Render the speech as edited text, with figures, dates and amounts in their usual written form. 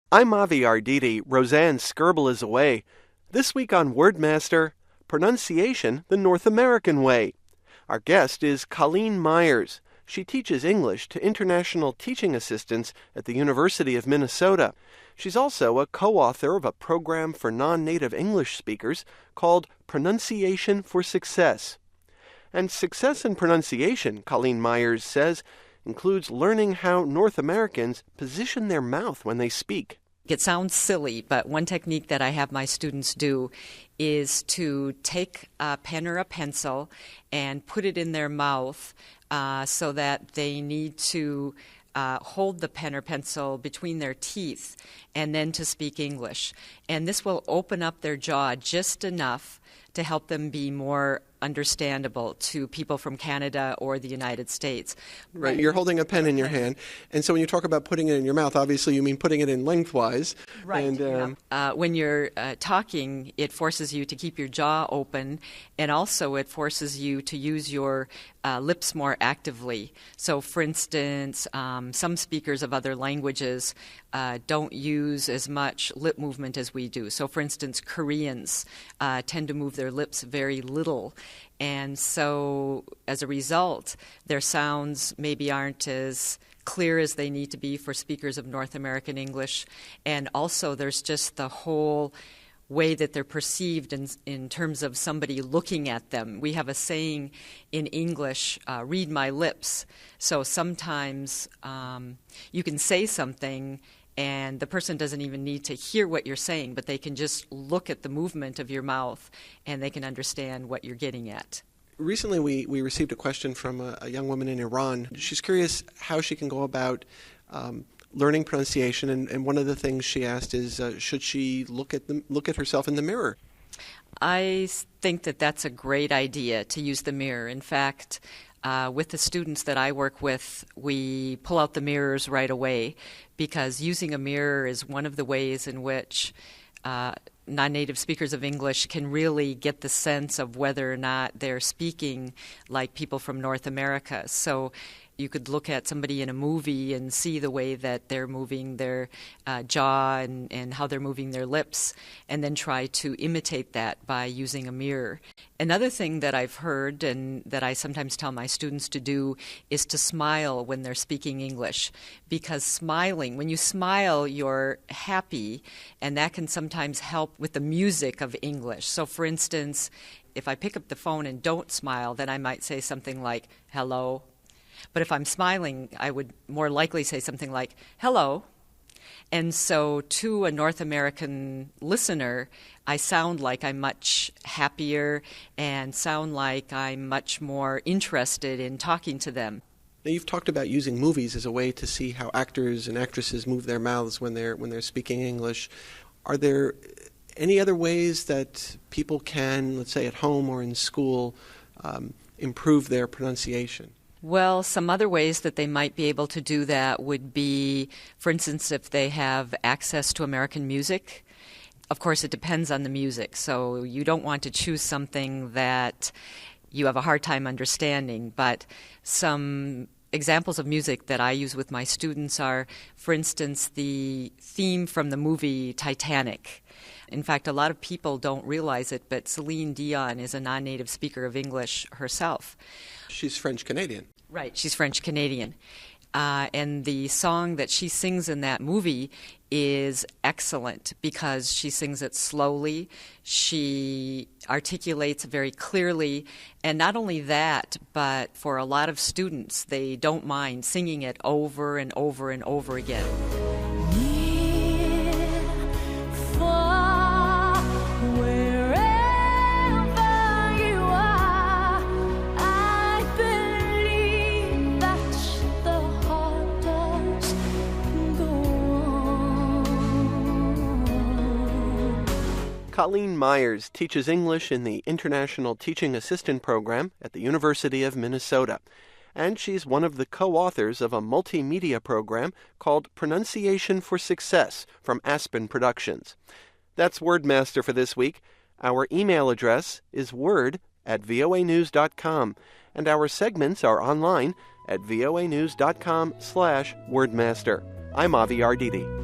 I'm Avi Arditi. Roseanne Skirble is away. This week on WordMaster, pronunciation the North American way. Our guest is Colleen Myers. She teaches English to international teaching assistants at the University of Minnesota. She's also a co-author of a program for non-native English speakers called Pronunciation for Success. And success in pronunciation, Colleen Myers says, includes learning how North Americans position their mouth when they speak. It sounds silly, but one technique that I have my students do is to take a pen or a pencil and put it in their mouth so that they need to hold the pen or pencil between their teeth and then to speak English. And this will open up their jaw just enough to help them be more understandable to people from Canada or the United States. Right, you're holding a pen in your hand, and so when you talk about putting it in your mouth, obviously you mean putting it in lengthwise. Right. And, when you're talking, it forces you to keep your jaw open, and also it forces you to use your lips more actively. So, for instance, some speakers of other languages don't use as much lip movement as we do. So, for instance, Koreans tend to move their lips very little. And so, as a result, their sounds maybe aren't as clear as they need to be for speakers of North American English. And also, there's just the whole way that they're perceived in terms of somebody looking at them. We have a saying in English, read my lips. So sometimes you can say something and the person doesn't even need to hear what you're saying, but they can just look at the movement of your mouth and they can understand what you're getting at. Recently we received a question from a young woman in Iran. She's curious how she can go about learning pronunciation, and one of the things she asked is, should she look at herself in the mirror? I think that that's a great idea, to use the mirror. In fact, with the students that I work with, we pull out the mirrors right away, because using a mirror is one of the ways in which non-native speakers of English can really get the sense of whether or not they're speaking like people from North America. So you could look at somebody in a movie and see the way that they're moving their jaw and how they're moving their lips, and then try to imitate that by using a mirror. Another thing that I've heard and that I sometimes tell my students to do is to smile when they're speaking English, because smiling, when you smile, you're happy, and that can sometimes help with the music of English. So, for instance, if I pick up the phone and don't smile, then I might say something like, hello. But if I'm smiling, I would more likely say something like, hello. And so to a North American listener, I sound like I'm much happier and sound like I'm much more interested in talking to them. Now, you've talked about using movies as a way to see how actors and actresses move their mouths when they're speaking English. Are there any other ways that people can, let's say at home or in school, improve their pronunciation? Well, some other ways that they might be able to do that would be, for instance, if they have access to American music. Of course, it depends on the music, so you don't want to choose something that you have a hard time understanding, but some examples of music that I use with my students are, for instance, the theme from the movie Titanic. In fact, a lot of people don't realize it, but Celine Dion is a non-native speaker of English herself. She's French-Canadian. Right, she's French-Canadian. And the song that she sings in that movie is excellent because she sings it slowly, she articulates very clearly, and not only that, but for a lot of students, they don't mind singing it over and over and over again. Colleen Myers teaches English in the International Teaching Assistant Program at the University of Minnesota, and she's one of the co-authors of a multimedia program called Pronunciation for Success from Aspen Productions. That's WordMaster for this week. Our email address is word@voanews.com, and our segments are online at voanews.com/wordmaster. I'm Avi Arditi.